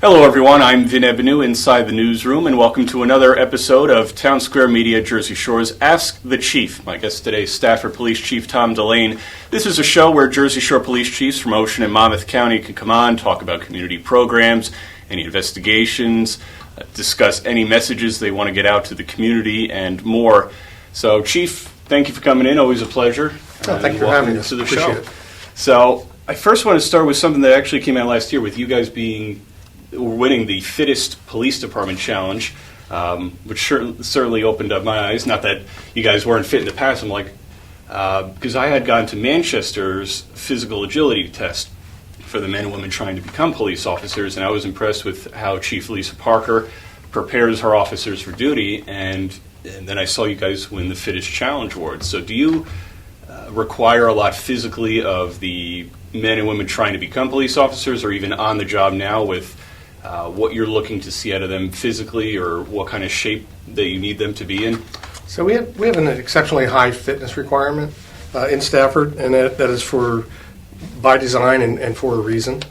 Hello everyone, I'm Vin Ebenu inside the newsroom, and welcome to another episode of Townsquare Media Jersey Shore's Ask the Chief. My guest today is Stafford Police Chief Tom Dellane. This is a show where Jersey Shore police chiefs from Ocean and Monmouth County can come on, talk about community programs, any investigations, discuss any messages they want to get out to the community, and more. So, Chief, thank you for coming in. Always a pleasure. Thank you for having us. To the Appreciate show. it. So, I first want to start with something that actually came out last year with you guys winning the Fittest Police Department Challenge, which certainly opened up my eyes. Not that you guys weren't fit in the past. I'm like, because I had gone to Manchester's physical agility test for the men and women trying to become police officers, and I was impressed with how Chief Lisa Parker prepares her officers for duty, and then I saw you guys win the Fittest Challenge Award. So do you require a lot physically of the men and women trying to become police officers, or even on the job now with what you're looking to see out of them physically, or what kind of shape that you need them to be in? So we have an exceptionally high fitness requirement in Stafford, and that is by design and for a reason.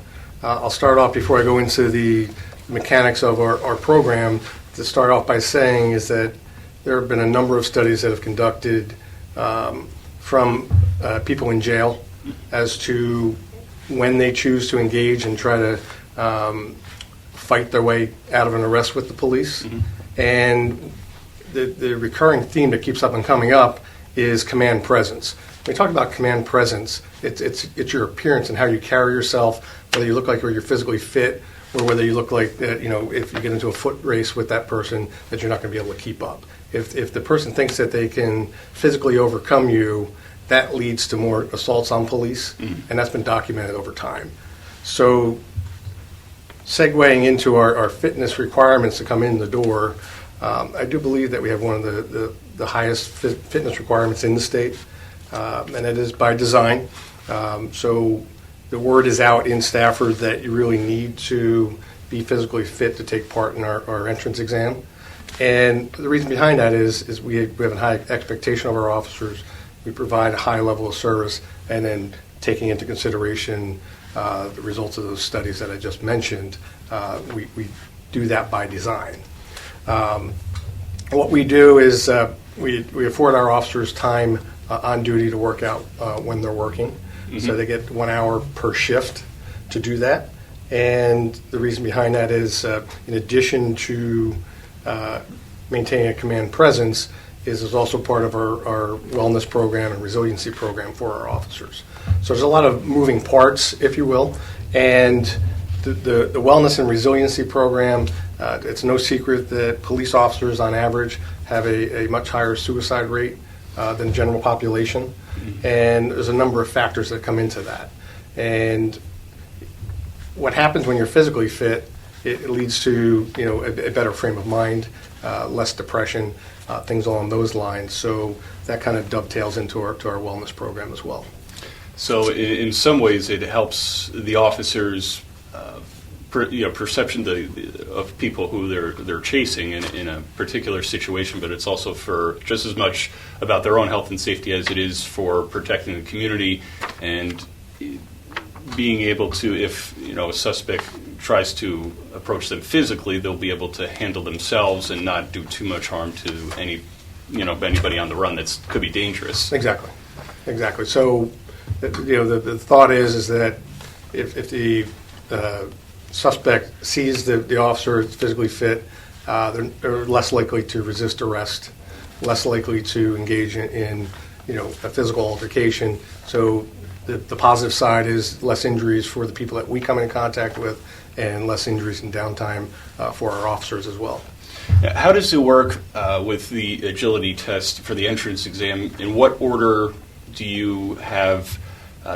I'll start off before I go into the mechanics of our program. To start off by saying is that there have been a number of studies that have conducted from people in jail as to when they choose to engage and try to fight their way out of an arrest with the police. Mm-hmm. And the recurring theme that keeps up and coming up is command presence. When we talk about command presence, it's your appearance and how you carry yourself, whether you look like you're physically fit, or whether you look like that, if you get into a foot race with that person, that you're not going to be able to keep up. If the person thinks that they can physically overcome you, that leads to more assaults on police, and that's been documented over time. So, segueing into our fitness requirements to come in the door, I do believe that we have one of the highest fitness requirements in the state, and it is by design. So the word is out in Stafford that you really need to be physically fit to take part in our entrance exam. And the reason behind that is we have a high expectation of our officers. We provide a high level of service, and then taking into consideration the results of those studies that I just mentioned, we do that by design. What we do is we afford our officers time on duty to work out when they're working. Mm-hmm. So they get 1 hour per shift to do that. And the reason behind that is, in addition to maintaining a command presence, is also part of our wellness program and resiliency program for our officers. So there's a lot of moving parts, if you will, and the wellness and resiliency program, it's no secret that police officers on average have a much higher suicide rate than general population, and there's a number of factors that come into that. And what happens when you're physically fit, it leads to a better frame of mind, less depression, things along those lines. So that kind of dovetails into our wellness program as well. So in some ways it helps the officers' perception of people who they're chasing in a particular situation, but it's also for just as much about their own health and safety as it is for protecting the community and being able to, if a suspect tries to approach them physically, they'll be able to handle themselves and not do too much harm to anybody on the run that could be dangerous. Exactly. So, the thought is that if the suspect sees the officer is physically fit, they're less likely to resist arrest, less likely to engage in a physical altercation. So the positive side is less injuries for the people that we come in contact with, and less injuries and downtime for our officers as well. How does it work with the agility test for the entrance exam? In what order do you have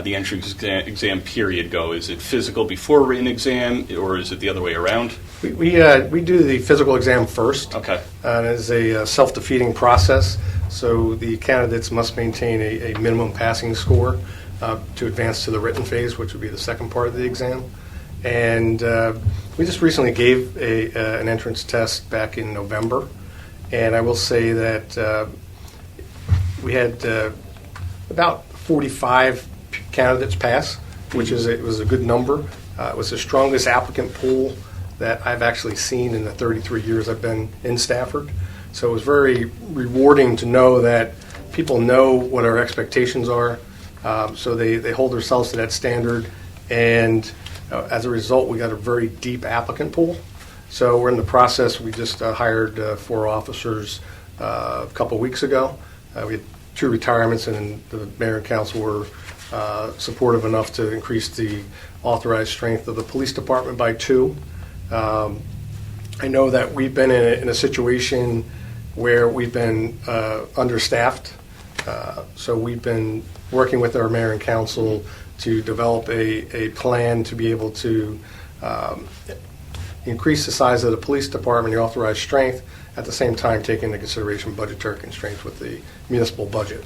the entrance exam period go? Is it physical before written exam, or is it the other way around? We do the physical exam first. Okay. And it's a self-defeating process, so the candidates must maintain a minimum passing score to advance to the written phase, which would be the second part of the exam. And we just recently gave an entrance test back in November, and I will say that we had about 45 candidates pass, which was a good number. It was the strongest applicant pool that I've actually seen in the 33 years I've been in Stafford. So it was very rewarding to know that people know what our expectations are, so they hold themselves to that standard, and as a result, we got a very deep applicant pool. So we're in the process. We just hired 4 officers a couple weeks ago. We had 2 retirements, and the mayor and council were supportive enough to increase the authorized strength of the police department by 2. I know that we've been in a situation where we've been understaffed, so we've been working with our mayor and council to develop a plan to be able to increase the size of the police department, the authorized strength, at the same time taking into consideration budgetary constraints with the municipal budget.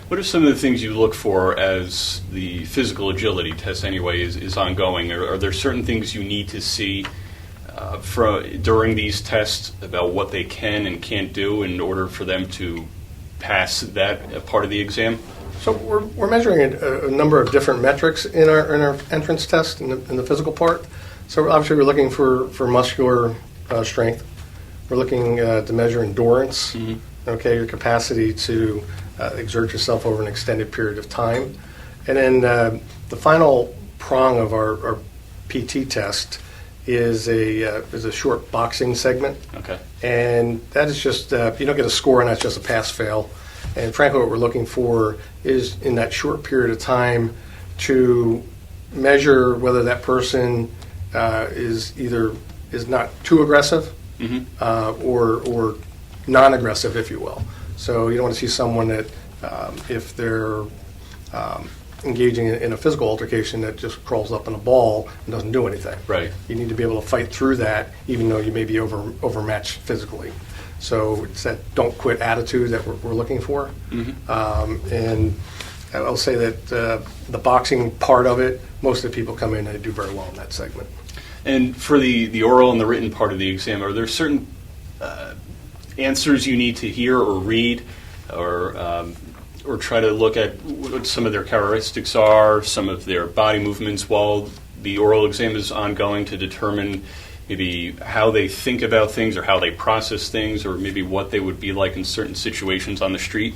What are some of the things you look for as the physical agility test anyway is ongoing? Are there certain things you need to see during these tests about what they can and can't do in order for them to pass that part of the exam? So we're measuring a number of different metrics in our entrance test in the physical part. So obviously we're looking for muscular strength. We're looking to measure endurance, okay, your capacity to exert yourself over an extended period of time. And then the final prong of our PT test is a short boxing segment. Okay. And that is just, you don't get a score, and that's just a pass-fail. And frankly, what we're looking for is in that short period of time to measure whether that person is not too aggressive or non-aggressive, if you will. So you don't want to see someone that if they're engaging in a physical altercation that just crawls up in a ball and doesn't do anything. Right. You need to be able to fight through that even though you may be overmatched physically. So it's that don't quit attitude that we're looking for. And I'll say that the boxing part of it, most of the people come in and they do very well in that segment. And for the oral and the written part of the exam, are there certain answers you need to hear or read or try to look at what some of their characteristics are, some of their body movements while the oral exam is ongoing to determine maybe how they think about things or how they process things or maybe what they would be like in certain situations on the street?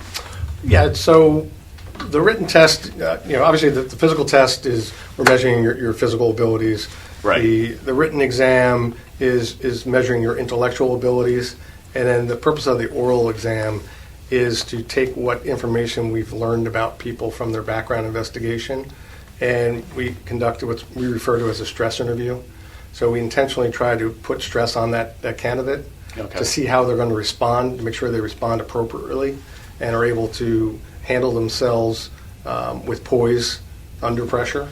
Yeah, so the written test, obviously the physical test is we're measuring your physical abilities. Right. The written exam is measuring your intellectual abilities. And then the purpose of the oral exam is to take what information we've learned about people from their background investigation, and we conduct what we refer to as a stress interview. So we intentionally try to put stress on that candidate to see how they're going to respond, to make sure they respond appropriately and are able to handle themselves with poise under pressure.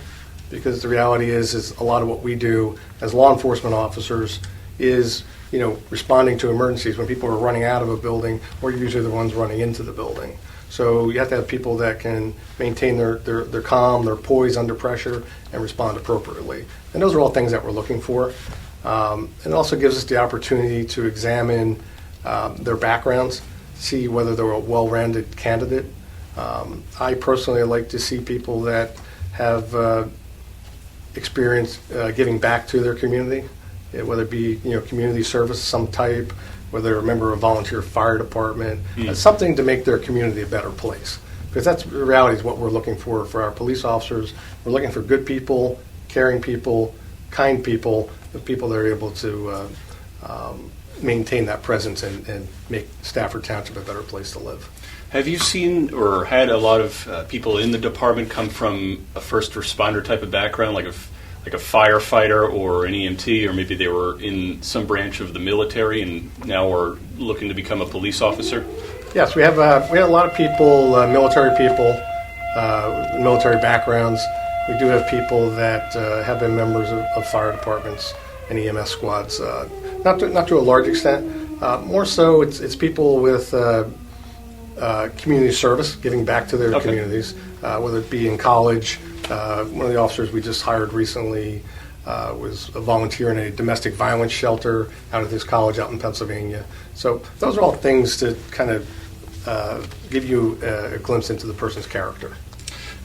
Because the reality is a lot of what we do as law enforcement officers is responding to emergencies when people are running out of a building, we're usually the ones running into the building. So you have to have people that can maintain their calm, their poise under pressure, and respond appropriately. And those are all things that we're looking for. And it also gives us the opportunity to examine their backgrounds, see whether they're a well-rounded candidate. I personally like to see people that have experience giving back to their community, whether it be community service of some type, whether they're a member of a volunteer fire department, something to make their community a better place. Because that's the reality is what we're looking for our police officers. We're looking for good people, caring people, kind people, the people that are able to maintain that presence and make Stafford Township a better place to live. Have you seen or had a lot of people in the department come from a first responder type of background, like a firefighter or an EMT, or maybe they were in some branch of the military and now are looking to become a police officer? Yes, we have a lot of people, military people, military backgrounds. We do have people that have been members of fire departments and EMS squads. Not to a large extent. More so, it's people with community service, giving back to their communities, whether it be in college. One of the officers we just hired recently was a volunteer in a domestic violence shelter out at this college out in Pennsylvania. So those are all things to kind of give you a glimpse into the person's character.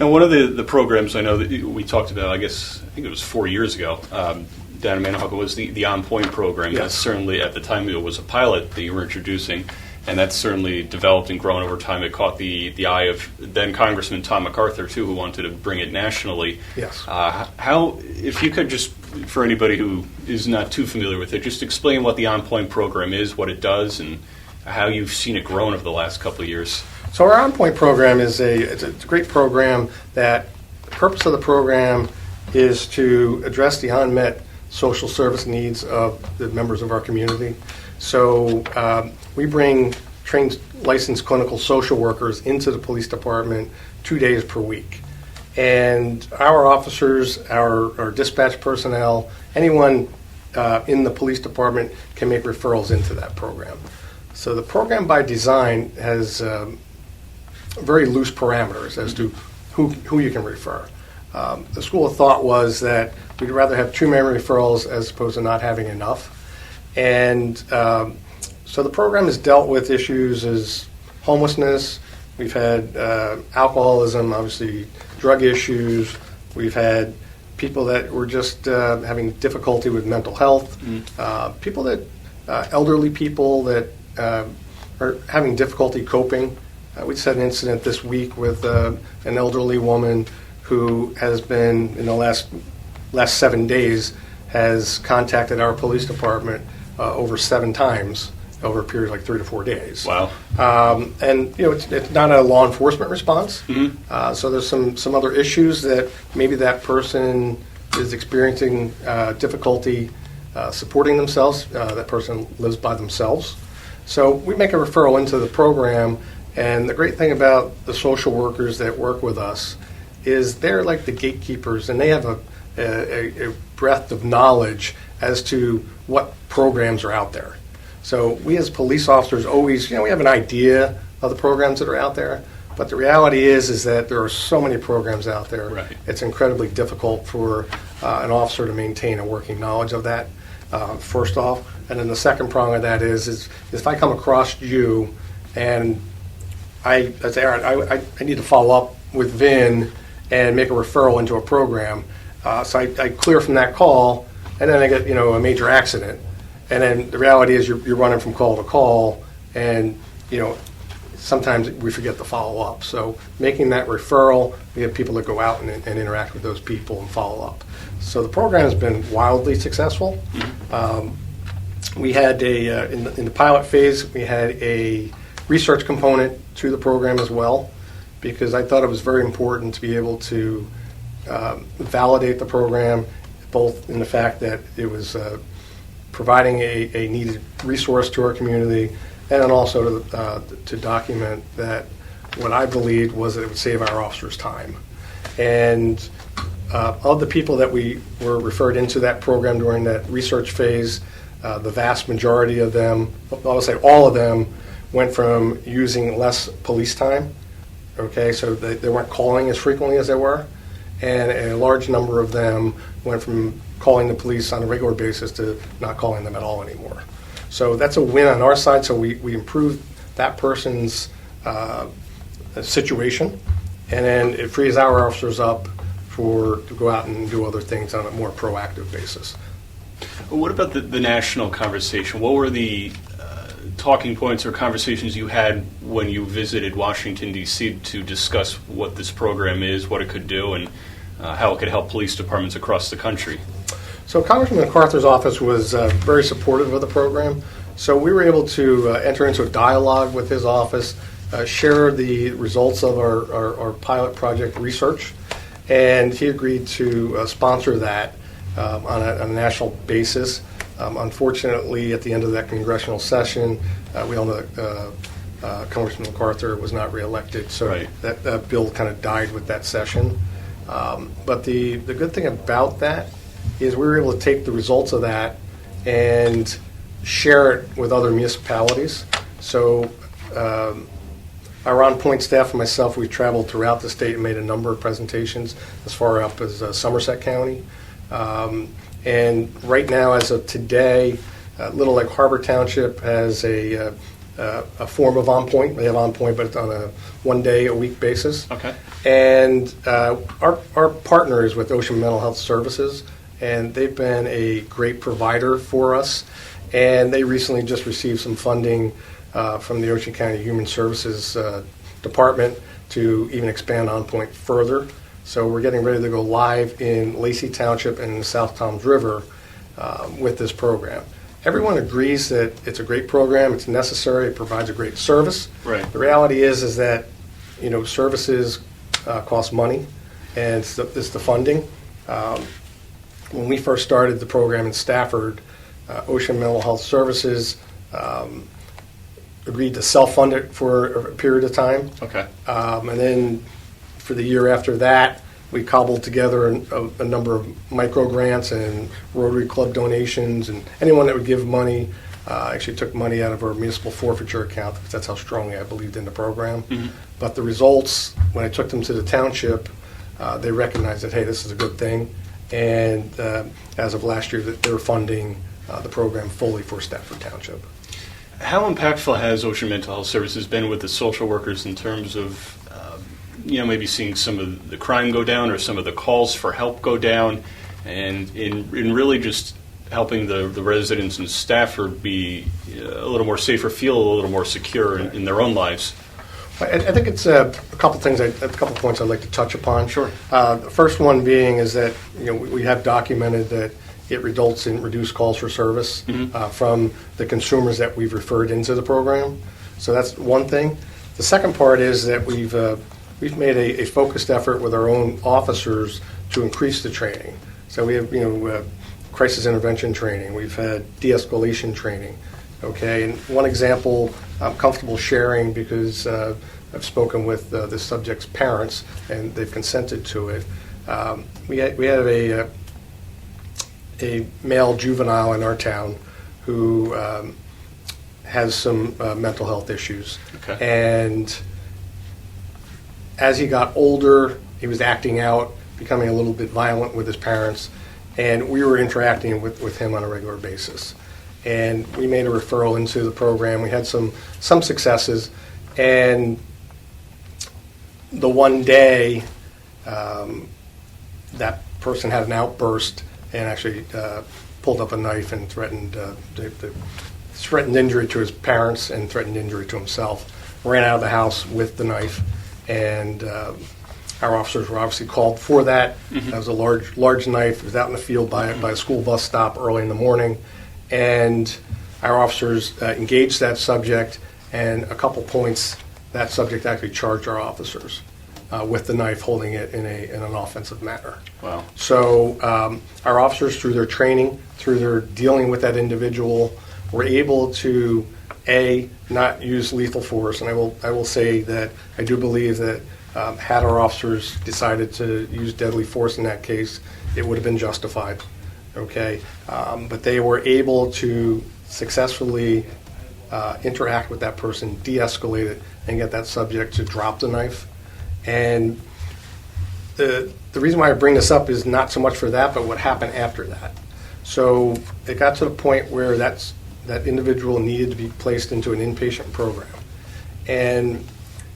Now, one of the programs I know that we talked about, I think it was 4 years ago, down in Manahawk was the OnPoint program. Yes. That's certainly, at the time, it was a pilot that you were introducing, and that's certainly developed and grown over time. It caught the eye of then Congressman Tom MacArthur, too, who wanted to bring it nationally. Yes. How, if you could just, for anybody who is not too familiar with it, just explain what the OnPoint program is, what it does, and how you've seen it grown over the last couple of years. So our OnPoint program it's a great program that the purpose of the program is to address the unmet social service needs of the members of our community. So we bring trained licensed clinical social workers into the police department 2 days per week. And our officers, our dispatch personnel, anyone in the police department can make referrals into that program. So the program by design has very loose parameters as to who you can refer. The school of thought was that we'd rather have too many referrals as opposed to not having enough. And so the program has dealt with issues as homelessness. We've had alcoholism, obviously drug issues. We've had people that were just having difficulty with mental health. People that, elderly people that are having difficulty coping. We just had an incident this week with an elderly woman who has been, in the last 7 days, has contacted our police department over 7 times over a period of like 3 to 4 days. Wow. And it's not a law enforcement response. So there's some other issues that maybe that person is experiencing difficulty supporting themselves. That person lives by themselves. So we make a referral into the program, and the great thing about the social workers that work with us is they're like the gatekeepers, and they have a breadth of knowledge as to what programs are out there. So we as police officers always, we have an idea of the programs that are out there, but the reality is that there are so many programs out there. Right. It's incredibly difficult for an officer to maintain a working knowledge of that, first off. And then the second prong of that is if I come across you and I say, all right, I need to follow up with Vin and make a referral into a program. So I clear from that call, and then I get a major accident. And then the reality is you're running from call to call, and sometimes we forget to follow up. So making that referral, we have people that go out and interact with those people and follow up. So the program has been wildly successful. We had in the pilot phase, we had a research component to the program as well, because I thought it was very important to be able to validate the program, both in the fact that it was providing a needed resource to our community, and then also to document that what I believed was that it would save our officers time. And of the people that we were referred into that program during that research phase, the vast majority of them, I would say all of them, went from using less police time, okay, so they weren't calling as frequently as they were, and a large number of them went from calling the police on a regular basis to not calling them at all anymore. So that's a win on our side, so we improved that person's situation, and then it frees our officers up to go out and do other things on a more proactive basis. What about the national conversation? What were the talking points or conversations you had when you visited Washington, D.C. to discuss what this program is, what it could do, and how it could help police departments across the country? So Congressman MacArthur's office was very supportive of the program. So we were able to enter into a dialogue with his office, share the results of our pilot project research, and he agreed to sponsor that on a national basis. Unfortunately, at the end of that congressional session, we all know Congressman MacArthur was not reelected, so right. that bill kind of died with that session. But the good thing about that is we were able to take the results of that and share it with other municipalities. So our OnPoint staff and myself, we've traveled throughout the state and made a number of presentations as far up as Somerset County. And right now, as of today, Little Lake Harbor Township has a form of OnPoint. They have OnPoint, but it's on a 1 day a week basis. Okay. And our partner is with Ocean Mental Health Services, and they've been a great provider for us. And they recently just received some funding from the Ocean County Human Services Department to even expand OnPoint further. So we're getting ready to go live in Lacey Township and the South Toms River with this program. Everyone agrees that it's a great program, it's necessary, it provides a great service. Right. The reality is that, you know, services cost money, and it's the funding. When we first started the program in Stafford, Ocean Mental Health Services agreed to self-fund it for a period of time. Okay. And then for the year after that, we cobbled together a number of micro grants and Rotary Club donations, and anyone that would give money actually took money out of our municipal forfeiture account, because that's how strongly I believed in the program. Mm-hmm. But the results, when I took them to the township, they recognized that, hey, this is a good thing. And as of last year, that they're funding the program fully for Stafford Township. How impactful has Ocean Mental Health Services been with the social workers in terms of, maybe seeing some of the crime go down or some of the calls for help go down, and in really just helping the residents and Stafford be a little more safer, feel a little more secure in their own lives? I think it's a couple things, a couple points I'd like to touch upon. Sure. The first one being is that we have documented that it results in reduced calls for service from the consumers that we've referred into the program. So that's one thing. The second part is that we've made a focused effort with our own officers to increase the training. So we have crisis intervention training. We've had de-escalation training. Okay, and one example I'm comfortable sharing, because I've spoken with the subject's parents and they've consented to it. We have a male juvenile in our town who has some mental health issues. Okay. And as he got older, he was acting out, becoming a little bit violent with his parents, and we were interacting with him on a regular basis. And we made a referral into the program. We had some successes, and the one day that person had an outburst and actually pulled up a knife and threatened injury to his parents and threatened injury to himself. Ran out of the house with the knife, and our officers were obviously called for that. Mm-hmm. That was a large knife. It was out in the field by a school bus stop early in the morning. And our officers engaged that subject, and a couple points, that subject actually charged our officers with the knife, holding it in an offensive manner. Wow. So our officers, through their training, through their dealing with that individual, were able to, not use lethal force. And I will say that I do believe that had our officers decided to use deadly force in that case, it would have been justified. Okay, but they were able to successfully interact with that person, de-escalate it, and get that subject to drop the knife. And the reason why I bring this up is not so much for that, but what happened after that. So it got to the point where that individual needed to be placed into an inpatient program. And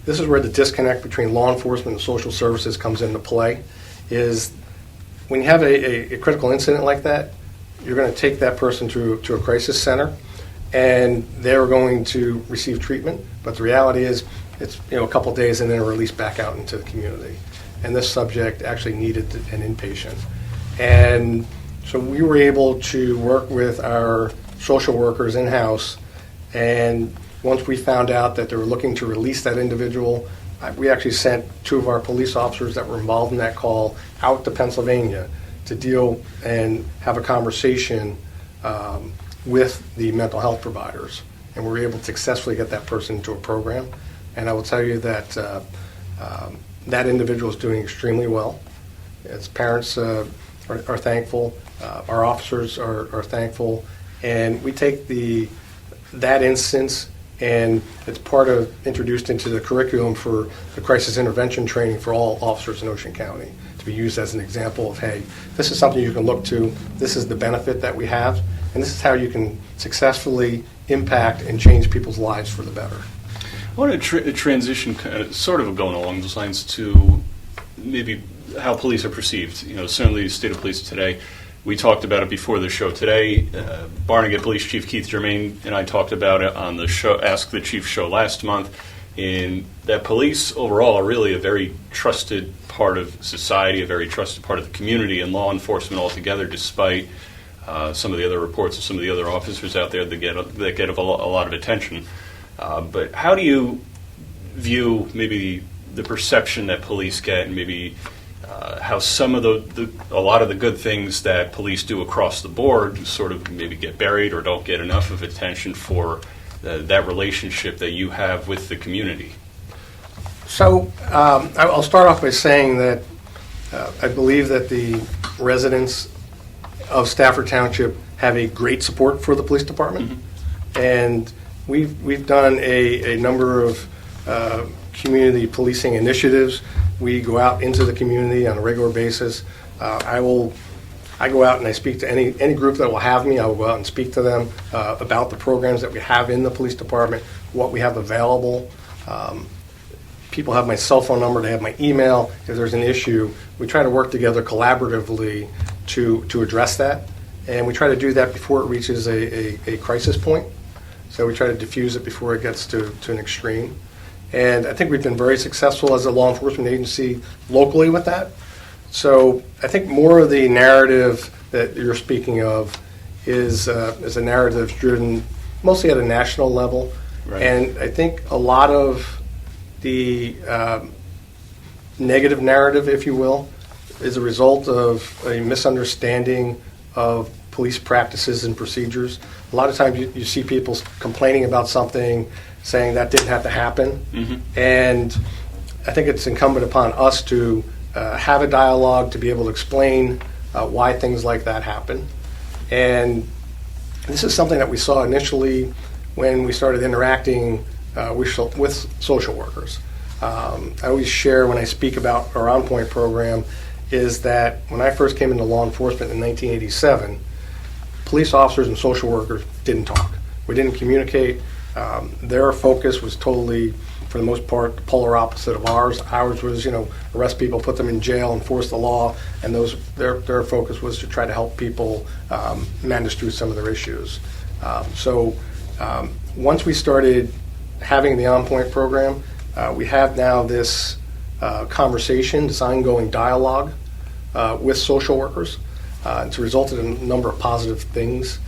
this is where the disconnect between law enforcement and social services comes into play, is when you have a critical incident like that, you're going to take that person to a crisis center, and they're going to receive treatment. But the reality is, it's a couple days and then released back out into the community. And this subject actually needed an inpatient. And so we were able to work with our social workers in-house, and once we found out that they were looking to release that individual, we actually sent two of our police officers that were involved in that call out to Pennsylvania to deal and have a conversation with the mental health providers. And we were able to successfully get that person into a program. And I will tell you that that individual is doing extremely well. His parents are thankful. Our officers are thankful. And we take that instance, and it's introduced into the curriculum for the crisis intervention training for all officers in Ocean County, to be used as an example of, hey, this is something you can look to, this is the benefit that we have, and this is how you can successfully impact and change people's lives for the better. I want to transition, sort of going along those lines, to maybe how police are perceived. Certainly the state of police today. We talked about it before the show today. Barnegat Police Chief Keith Germain and I talked about it on the show, Ask the Chief show last month, in that police overall are really a very trusted part of society, a very trusted part of the community, and law enforcement altogether, despite some of the other reports of some of the other officers out there that get a lot of attention. But how do you view maybe the perception that police get, and maybe how some of a lot of the good things that police do across the board sort of maybe get buried or don't get enough of attention for that relationship that you have with the community? So I'll start off by saying that I believe that the residents of Stafford Township have a great support for the police department. Mm-hmm. And we've done a number of community policing initiatives. We go out into the community on a regular basis. I go out and I speak to any group that will have me. I will go out and speak to them about the programs that we have in the police department, what we have available. People have my cell phone number, they have my email. If there's an issue, we try to work together collaboratively to address that. And we try to do that before it reaches a crisis point. So we try to diffuse it before it gets to an extreme. And I think we've been very successful as a law enforcement agency locally with that. So I think more of the narrative that you're speaking of is a narrative that's driven mostly at a national level. Right. And I think a lot of the negative narrative, if you will, is a result of a misunderstanding of police practices and procedures. A lot of times you see people complaining about something, saying that didn't have to happen. Mm-hmm. And I think it's incumbent upon us to have a dialogue to be able to explain why things like that happen. And this is something that we saw initially when we started interacting with social workers. I always share when I speak about our OnPoint program is that when I first came into law enforcement in 1987, police officers and social workers didn't talk. We didn't communicate. Their focus was totally, for the most part, the polar opposite of ours. Ours was, arrest people, put them in jail, enforce the law, and their focus was to try to help people manage through some of their issues. So once we started having the OnPoint program, we have now this conversation, this ongoing dialogue with social workers. It's resulted in a number of positive things.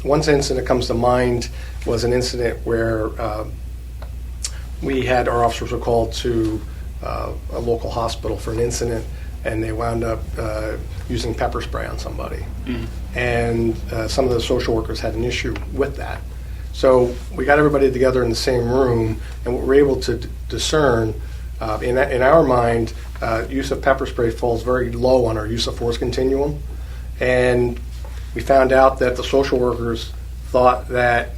One incident that comes to mind was an incident where we had our officers were called to a local hospital for an incident, and they wound up using pepper spray on somebody. Mm-hmm. And some of the social workers had an issue with that. So we got everybody together in the same room, and what we're able to discern, in our mind, use of pepper spray falls very low on our use of force continuum. And we found out that the social workers thought that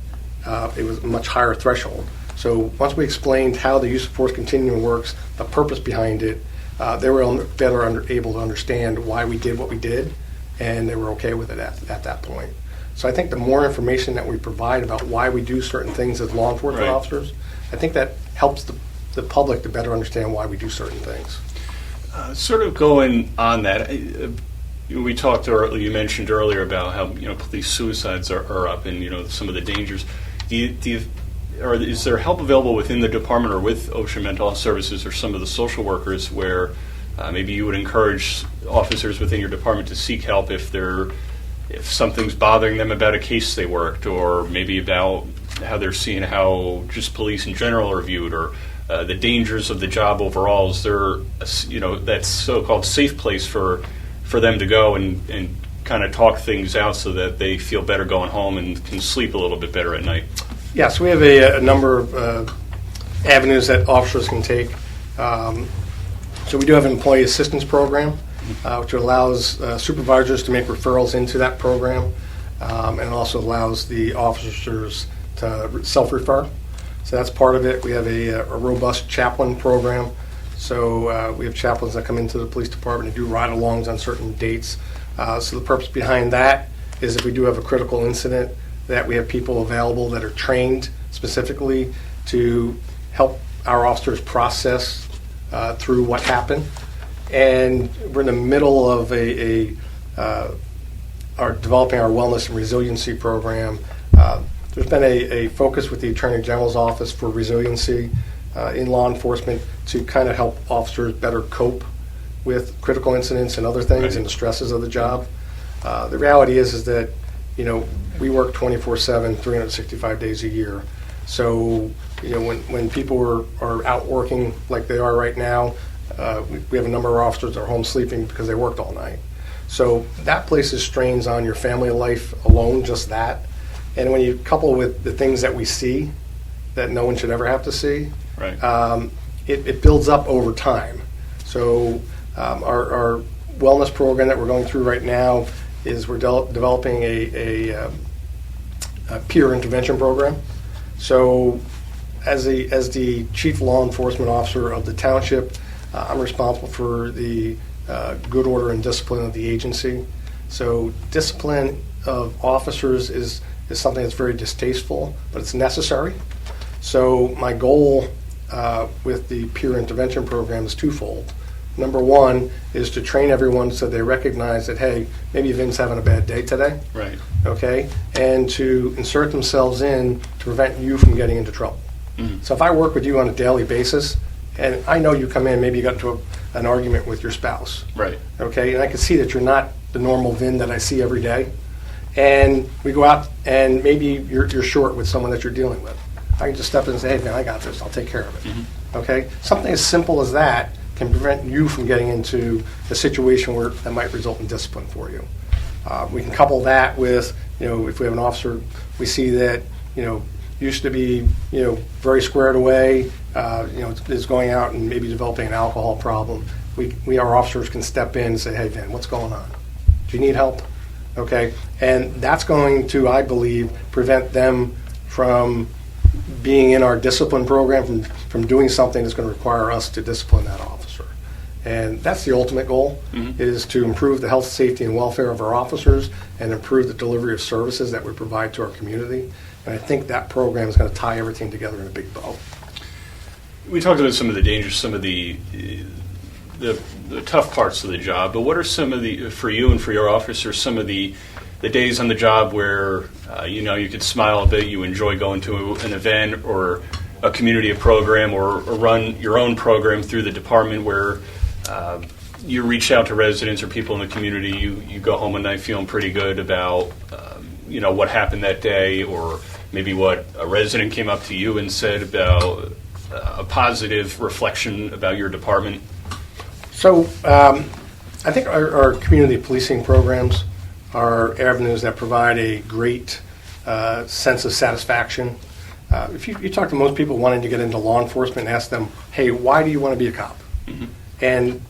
it was a much higher threshold. So once we explained how the use of force continuum works, the purpose behind it, they were better able to understand why we did what we did, and they were okay with it at that point. So I think the more information that we provide about why we do certain things as law enforcement Right. officers, I think that helps the public to better understand why we do certain things. Sort of going on that, we talked earlier. You mentioned earlier about how police suicides are up, and some of the dangers. Is there help available within the department or with OSHA Mental Health Services or some of the social workers where maybe you would encourage officers within your department to seek help if something's bothering them about a case they worked, or maybe about how they're seeing how just police in general are viewed, or the dangers of the job overall? Is there that so-called safe place for them to go and kind of talk things out so that they feel better going home and can sleep a little bit better at night? Yes, we have a number of avenues that officers can take. So we do have an employee assistance program, which allows supervisors to make referrals into that program, and it also allows the officers to self-refer. So that's part of it. We have a robust chaplain program. So we have chaplains that come into the police department and do ride-alongs on certain dates. So the purpose behind that is if we do have a critical incident, that we have people available that are trained specifically to help our officers process through what happened. And we're in the middle of a are developing our wellness and resiliency program. There's been a focus with the Attorney General's office for resiliency in law enforcement to kind of help officers better cope with critical incidents and other things and the stresses of the job. The reality is that, we work 24/7, 365 days a year. So, when people are out working like they are right now, we have a number of officers that are home sleeping because they worked all night. So that places strains on your family life alone, just that. And when you couple with the things that we see that no one should ever have to see, it builds up over time. So our wellness program that we're going through right now is we're developing a peer intervention program. So as the chief law enforcement officer of the township, I'm responsible for the good order and discipline of the agency. So discipline of officers is something that's very distasteful, but it's necessary. So my goal with the peer intervention program is twofold. Number one is to train everyone so they recognize that, hey, maybe Vin's having a bad day today. Right. Okay. And to insert themselves in to prevent you from getting into trouble. Mm-hmm. So if I work with you on a daily basis, and I know you come in, maybe you got into an argument with your spouse. Right. Okay, and I can see that you're not the normal Vin that I see every day. And we go out and maybe you're short with someone that you're dealing with. I can just step in and say, hey, Vin, I got this. I'll take care of it. Mm-hmm. Okay? Something as simple as that can prevent you from getting into a situation where that might result in discipline for you. We can couple that with, if we have an officer, we see that, used to be, very squared away, is going out and maybe developing an alcohol problem. Our officers can step in and say, hey, Vin, what's going on? Do you need help? Okay, and that's going to, I believe, prevent them from being in our discipline program, from doing something that's going to require us to discipline that officer. And that's the ultimate goal, is to improve the health, safety, and welfare of our officers and improve the delivery of services that we provide to our community. And I think that program is going to tie everything together in a big bow. We talked about some of the dangers, some of the tough parts of the job, but what are some of the, for you and for your officers, some of the days on the job where, you could smile a bit, you enjoy going to an event or a community program or run your own program through the department where you reach out to residents or people in the community, you go home at night feeling pretty good about, what happened that day, or maybe what a resident came up to you and said about a positive reflection about your department? So I think our community policing programs are avenues that provide a great sense of satisfaction. If you talk to most people wanting to get into law enforcement and ask them, hey, why do you want to be a cop? Mm-hmm. And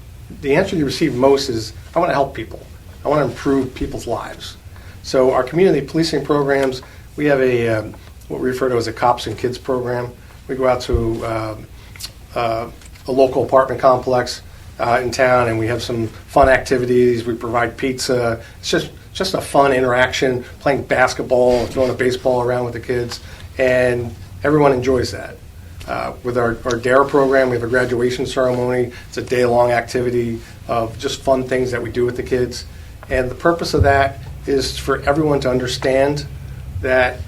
the answer you receive most is, I want to help people. I want to improve people's lives. So our community policing programs, we have what we refer to as a Cops and Kids program. We go out to a local apartment complex in town, and we have some fun activities. We provide pizza. It's just a fun interaction, playing basketball, throwing a baseball around with the kids, and everyone enjoys that. With our DARE program, we have a graduation ceremony. It's a day-long activity of just fun things that we do with the kids. And the purpose of that is for everyone to understand that,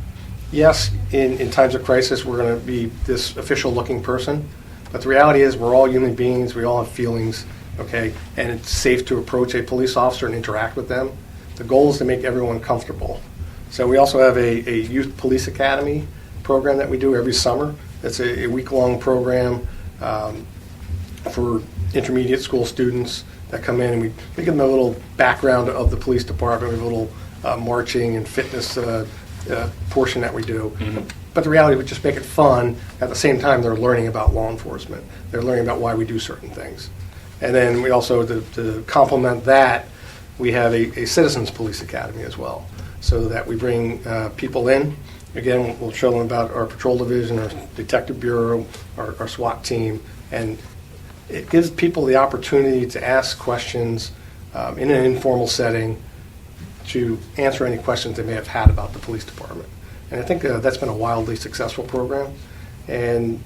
yes, in times of crisis, we're going to be this official-looking person, but the reality is we're all human beings. We all have feelings, okay? And it's safe to approach a police officer and interact with them. The goal is to make everyone comfortable. So we also have a youth police academy program that we do every summer. It's a week-long program for intermediate school students that come in, and we give them a little background of the police department. We have a little marching and fitness portion that we do. Mm-hmm. But the reality, we just make it fun. At the same time, they're learning about law enforcement. They're learning about why we do certain things. And then we also, to complement that, we have a Citizens Police Academy as well, so that we bring people in. Again, we'll show them about our patrol division, our detective bureau, our SWAT team, and it gives people the opportunity to ask questions in an informal setting to answer any questions they may have had about the police department. And I think that's been a wildly successful program. And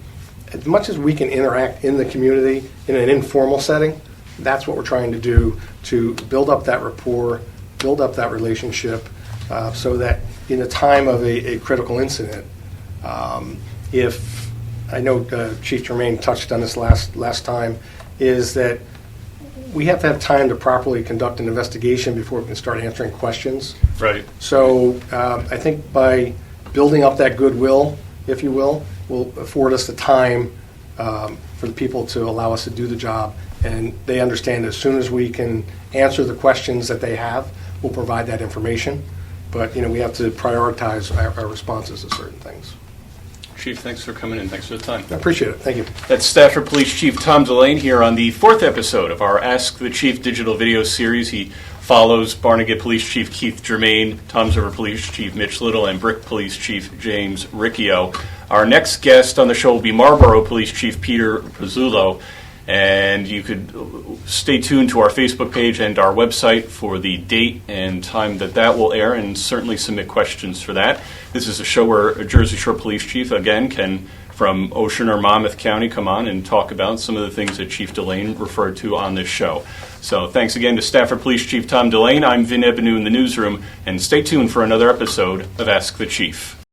as much as we can interact in the community in an informal setting, that's what we're trying to do to build up that rapport build up that relationship so that in the time of a critical incident, if I know Chief Germain touched on this last time, is that we have to have time to properly conduct an investigation before we can start answering questions. Right. So I think by building up that goodwill, if you will afford us the time for the people to allow us to do the job. And they understand as soon as we can answer the questions that they have, we'll provide that information. But, we have to prioritize our responses to certain things. Chief, thanks for coming in. Thanks for the time. I appreciate it. Thank you. That's Stafford Police Chief Tom Dellane here on the 4th episode of our Ask the Chief digital video series. He follows Barnegat Police Chief Keith Germain, Toms River Police Chief Mitch Little, and Brick Police Chief James Riccio. Our next guest on the show will be Marlboro Police Chief Peter Pizzullo. And you could stay tuned to our Facebook page and our website for the date and time that will air, and certainly submit questions for that. This is a show where a Jersey Shore Police Chief, again, can, from Ocean or Monmouth County, come on and talk about some of the things that Chief Dellane referred to on this show. So thanks again to Stafford Police Chief Tom Dellane. I'm Vin Ebenu in the newsroom, and stay tuned for another episode of Ask the Chief.